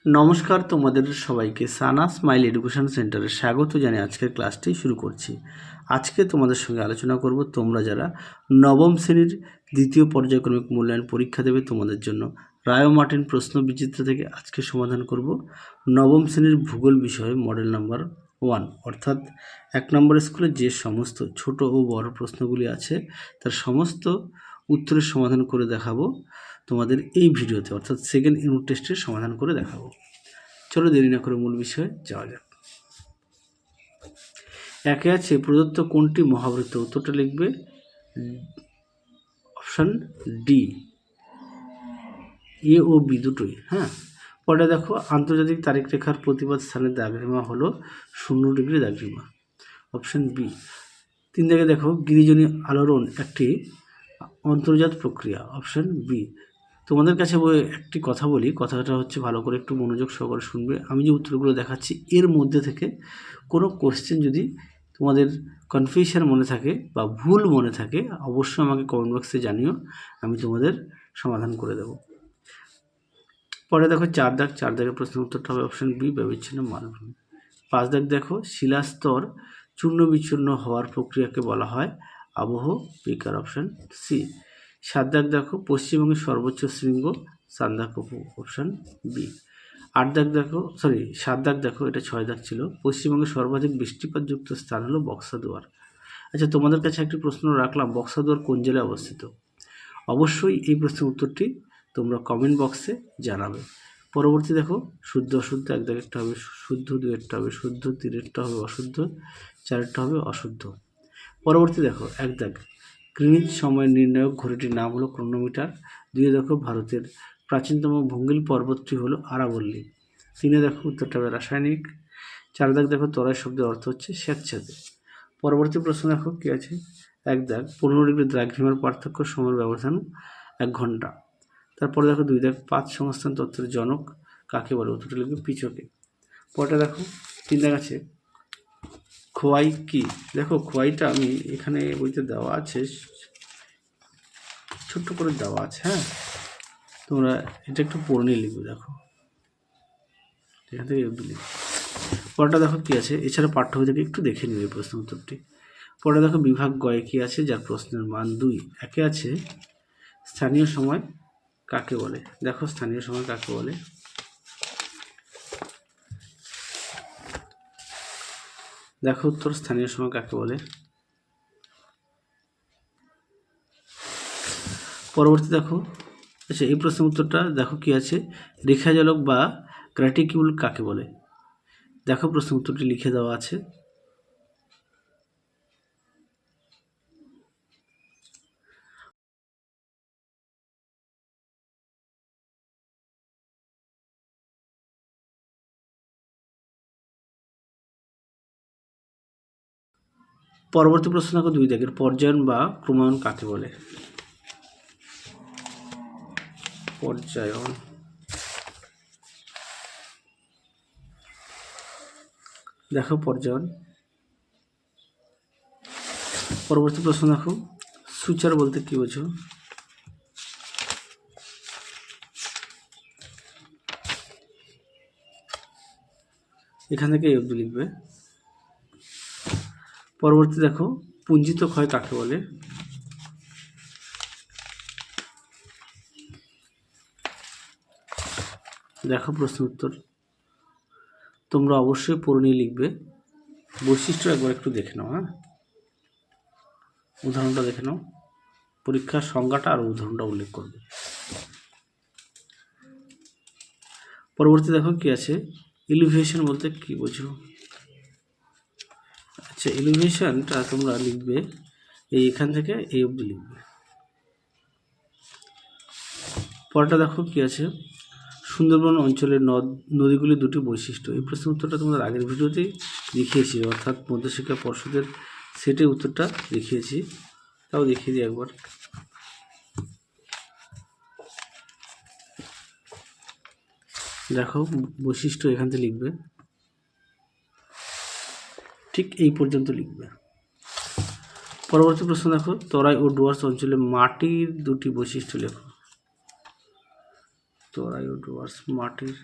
নমস্কার, তোমাদের সবাইকে সানা স্মাইল এডুকেশন সেন্টারে স্বাগত জানিয়ে আজকের ক্লাসটি শুরু করছি। আজকে তোমাদের সঙ্গে আলোচনা করব তোমরা যারা নবম শ্রেণীর দ্বিতীয় পর্যায়ক্রমিক মূল্যায়ন পরীক্ষা দেবে তোমাদের জন্য রায় ও মার্টিন প্রশ্ন বিচিত্র থেকে আজকে সমাধান করব নবম শ্রেণীর ভূগোল বিষয়ে মডেল নাম্বার 1, অর্থাৎ 1 নম্বর স্কুলে যে সমস্ত ছোট ও বড় প্রশ্নগুলি আছে তার সমস্ত উত্তরের সমাধান করে দেখাবো তোমাদের এই ভিডিওতে, অর্থাৎ সেকেন্ড ইউনিট টেস্টের সমাধান করে দেখাবো। চলো দেরি না করে মূল বিষয়ে যাওয়া যাক। একে আছে প্রদত্ত কোনটি মহাবৃত্ত? উত্তরটা লিখবে অপশান ডি, এ ও বি দুটোই। পরে দেখো আন্তর্জাতিক তারিখ রেখার প্রতিবাদ স্থানের দাগরিমা হলো 0 ডিগ্রি দাগরিমা, অপশান বি। 3 দাগে দেখো গিরিজনী আলোড়ন একটি অন্তর্জাত প্রক্রিয়া, অপশান বি। তোমাদের কাছে একটি কথা বলি, কথাটা হচ্ছে ভালো করে একটু মনোযোগ সহকারে শুনবে। আমি যে উত্তরগুলো দেখাচ্ছি এর মধ্যে থেকে কোনো কোশ্চেন যদি তোমাদের কনফিউশন মনে থাকে বা ভুল মনে থাকে অবশ্যই আমাকে কমেন্ট বক্সে জানিও, আমি তোমাদের সমাধান করে দেব। পরে দেখো 4 দাগের প্রশ্নের উত্তরটা হবে অপশান বি, ব্যবচ্ছিন্ন মালভূমি। 5 দাগ দেখো শিলাস্তর চূর্ণ বিচূর্ণ হওয়ার প্রক্রিয়াকে বলা হয় আবহ বিকার, অপশান সি। 7 দাগ দেখো পশ্চিমবঙ্গের সর্বোচ্চ শৃঙ্গ সান্দাকফু, অপশান বি। 7 দাগ দেখো এটা 6 দাগ ছিল, পশ্চিমবঙ্গের সর্বাধিক বৃষ্টিপাতযুক্ত স্থান হলো বক্সাদুয়ার। আচ্ছা, তোমাদের কাছে একটি প্রশ্ন রাখলাম, বক্সাদুয়ার কোন জেলায় অবস্থিত? অবশ্যই এই প্রশ্নের উত্তরটি তোমরা কমেন্ট বক্সে জানাবে। পরবর্তী দেখো শুদ্ধ অশুদ্ধ, 1 দাগেরটা হবে শুদ্ধ, 2-এরটা হবে শুদ্ধ, 3-এরটা হবে অশুদ্ধ, 4-এরটা হবে অশুদ্ধ। পরবর্তী দেখো 1 দাগ গ্রিনিচ সময় নির্ণায়ক ঘড়িটির নাম হলো ক্রোনোমিটার। 2 দেখো ভারতের প্রাচীনতম ভঙ্গিল পর্বতটি হলো আরাবল্লী। 3 দেখো উত্তরটা হবে রাসায়নিক। 4 দাগ দেখো তরাই শব্দের অর্থ হচ্ছে স্বেচ্ছাদে। পরবর্তী প্রশ্ন দেখো কি আছে, 1 দাগ 15 ডিগ্রি দ্রাঘিমার পার্থক্য সময়ের ব্যবধান 1 ঘন্টা। তারপরে দেখো 2 দাগ 5 সংস্থান তত্ত্বের জনক কাকে বলে? উত্তরটা লিখবে পিচকে। পরটা দেখো 3 দাগ আছে খোয়াই কি? দেখো খোয়াইটা আমি এখানে বইতে দেওয়া আছে, ছোট্ট করে দেওয়া আছে। তোমরা এটা একটু পড়ে নিয়ে লিখবে। দেখো এখান থেকে লিখবে। পরটা দেখো কি আছে, এছাড়া পাঠ্যবই থেকে একটু দেখে নিবে প্রশ্ন উত্তরটি। পরে দেখো বিভাগ গয়ে কি আছে, যার প্রশ্নের মান 2। একে আছে স্থানীয় সময় কাকে বলে? দেখো স্থানীয় সময় কাকে বলে। দেখো উত্তর স্থানীয় সময় কাকে বলে। পরবর্তী দেখো, আচ্ছা এই প্রশ্নের উত্তরটা দেখো কি আছে, রেখাজলক বা গ্র্যাটিকিউল কাকে বলে? দেখো প্রশ্নের উত্তরটি লিখে দেওয়া আছে। পরবর্তী প্রশ্ন দেখো 2 দাগের পর্যায়ন বা ক্রমায়ন কাকে বলে? পর্যায়ন, দেখো পর্যায়ন। পরবর্তী প্রশ্ন দেখো সুচার বলতে কি বোঝো? এখান থেকে এই অবধি লিখবে। পরবর্তী দেখো পুঞ্জিত ক্ষয় কাকে বলে? দেখো প্রশ্ন উত্তর তোমরা অবশ্যই পড়ে নিয়ে লিখবে। বৈশিষ্ট্য একবার একটু দেখে নাও। উদাহরণটা দেখে নাও, পরীক্ষার সংজ্ঞাটা আর উদাহরণটা উল্লেখ করবে। পরবর্তী দেখো কি আছে, এলিভেশন বলতে কি বোঝো? আচ্ছা এলিভেশনটা তোমরা লিখবে এখান থেকে এই অবধি লিখবে। পরটা দেখো কি আছে, সুন্দরবন অঞ্চলের নদীগুলির 2টি বৈশিষ্ট্য। এই প্রশ্নের উত্তরটা তোমাদের আগের ভিডিওতেই দেখিয়েছি, অর্থাৎ মধ্যশিক্ষা পর্ষদের সেটে উত্তরটা দেখিয়েছি, তাও দেখিয়ে দিই একবার। দেখো বৈশিষ্ট্য এখান থেকে লিখবে, ঠিক এই পর্যন্ত লিখবে। পরবর্তী প্রশ্ন দেখো তরাই ও ডুয়ার্স অঞ্চলে মাটির 2টি বৈশিষ্ট্য লেখো। তরাই ও ডুয়ার্স মাটির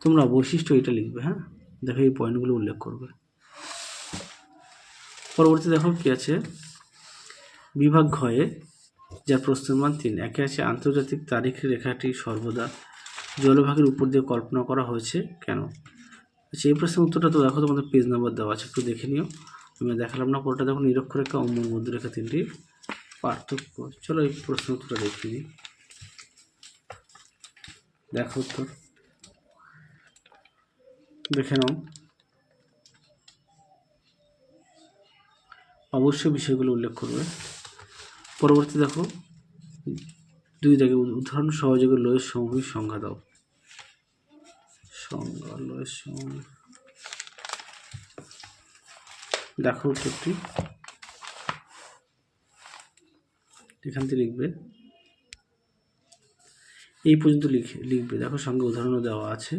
তোমরা বৈশিষ্ট্য এটা লিখবে। হ্যাঁ, দেখো এই পয়েন্টগুলো উল্লেখ করবে। পরবর্তী দেখো কি আছে, বিভাগ ঘয়ে যার প্রশ্নের মান 3, একে আছে আন্তর্জাতিক তারিখ রেখাটি সর্বদা জলভাগের উপর দিয়ে কল্পনা করা হয়েছে কেন? আচ্ছা, এই প্রশ্নের উত্তরটা তো দেখো তোমাদের পেজ নাম্বার দেওয়া আছে, একটু দেখে নিও। আমি দেখালাম না, পুরোটা দেখো। নিরক্ষরেখা ও মূল মধ্যরেখা তিনটি পার্থক্য। চলো এই প্রশ্নের উত্তরটা দেখিয়ে দিই। দেখো উত্তর দেখে নাও, অবশ্যই বিষয়গুলো উল্লেখ করবে। পরবর্তী দেখো 2 দাগে উদাহরণ সহযোগে লয়ের সমভূমির সংজ্ঞা দাও। সংজ্ঞা লয়ের সমভূমি, দেখো উত্তরটি এখান থেকে লিখবে, এই পর্যন্ত লিখবে। দেখো সঙ্গে উদাহরণও দেওয়া আছে।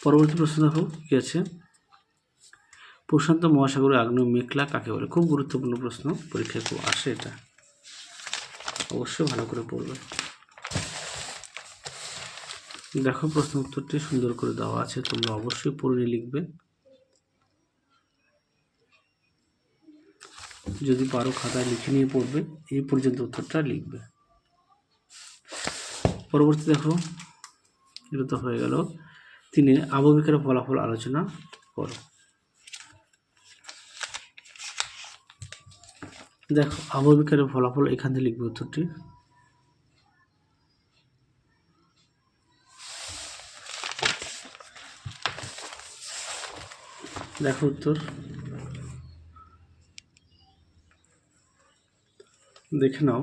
পরবর্তী প্রশ্ন দেখো কি আছে, প্রশান্ত মহাসাগরে আগ্নেয় মেঘলা কাকে বলে? খুব গুরুত্বপূর্ণ প্রশ্ন, পরীক্ষায় খুব আসে, এটা অবশ্যই ভালো করে পড়বে। দেখো প্রশ্ন উত্তরটি সুন্দর করে দেওয়া আছে, তোমরা অবশ্যই পড়ে লিখবে। যদি পারো খাতায় লিখে নিয়ে পড়বে, এই পর্যন্ত উত্তরটা লিখবে। পরবর্তী দেখো, এটা তো হয়ে গেল। 3 আবহবিকারের ফলাফল আলোচনা করো। দেখো আবহবিকারের ফলাফল এখান থেকে লিখবে উত্তরটি। দেখো উত্তর দেখে নাও।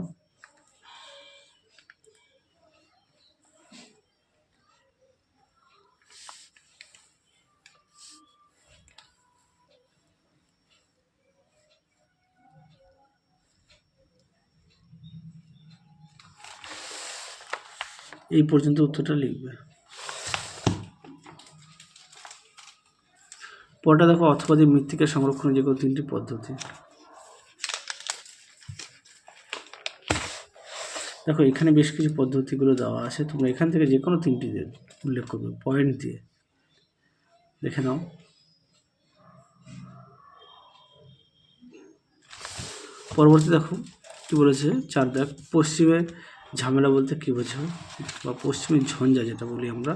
এই পর্যন্ত উত্তরটা লিখবে। পরটা দেখো, অথবাদি মৃত্তিকা সংরক্ষণের যে কোনো 3টি পদ্ধতি। দেখো এখানে বেশ কিছু পদ্ধতিগুলো দেওয়া আছে, তোমরা এখান থেকে যে কোনো 3টি উল্লেখ করবে পয়েন্ট দিয়ে। দেখে নাও। পরবর্তী দেখো কি বলেছে, 4 দাগ, পশ্চিমে ঝামেলা বলতে কি বোঝো, বা পশ্চিমে ঝঞ্ঝা যেটা বলি আমরা।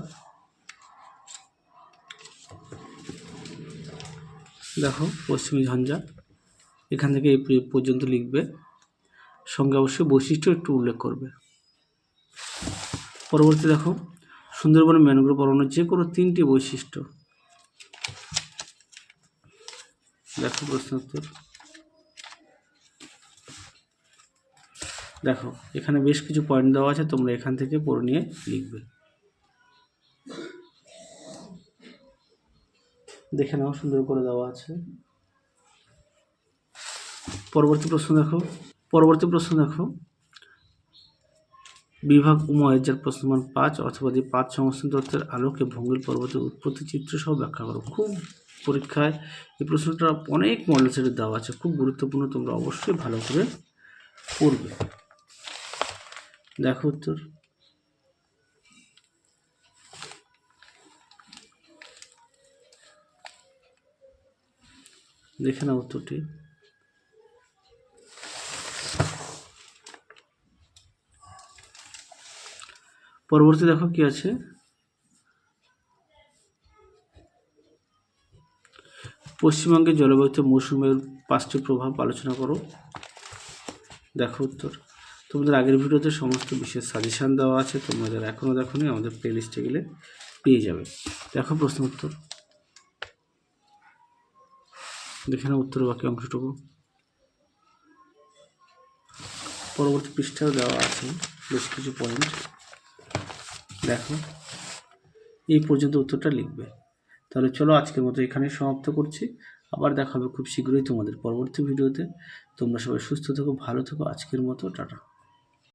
দেখো পশ্চিমী ঝঞ্ঝা, এখান থেকে এই পর্যন্ত লিখবে। সঙ্গে অবশ্যই বৈশিষ্ট্য একটু উল্লেখ করবে। পরবর্তী দেখো, সুন্দরবনের ম্যানগ্রোভ অরণ্যের যে কোনো 3টি বৈশিষ্ট্য। দেখো প্রশ্ন উত্তর, দেখো এখানে বেশ কিছু পয়েন্ট দেওয়া আছে, তোমরা এখান থেকে পড়ে নিয়ে লিখবে। দেখে নাও, সুন্দর করে দেওয়া আছে। পরবর্তী প্রশ্ন দেখো, বিভাগ উময়ের যার প্রশ্নমান 5 অথবা 5 সংস্থান তত্ত্বের আলোকে ভঙ্গিল পর্বতের উৎপত্তি চিত্র সহ ব্যাখ্যা করো। খুব পরীক্ষায় এই প্রশ্নটা অনেক মডেল সেটে দেওয়া আছে, খুব গুরুত্বপূর্ণ, তোমরা অবশ্যই ভালো করে পড়বে। দেখো উত্তর, দেখে নাও উত্তরটি। পরবর্তী দেখো কি আছে, পশ্চিমবঙ্গের জলবায়ুতে মৌসুমের 5টি প্রভাব আলোচনা করো। দেখো উত্তর, তোমাদের আগের ভিডিওতে সমস্ত বিশেষ সাজেশান দেওয়া আছে, তোমরা যারা এখনও দেখোনি আমাদের প্লে লিস্টে গেলে পেয়ে যাবে। দেখো প্রশ্ন উত্তর, দেখে নাও উত্তর বাকি অংশটুকু। পরবর্তী পৃষ্ঠাও দেওয়া আছে বেশ কিছু পয়েন্ট। দেখো এই পর্যন্ত উত্তরটা লিখবে। তাহলে চলো আজকের মতো এখানেই সমাপ্ত করছি, আবার দেখা হবে খুব শীঘ্রই তোমাদের পরবর্তী ভিডিওতে। তোমরা সবাই সুস্থ থেকো, ভালো থেকো। আজকের মতো টাটা।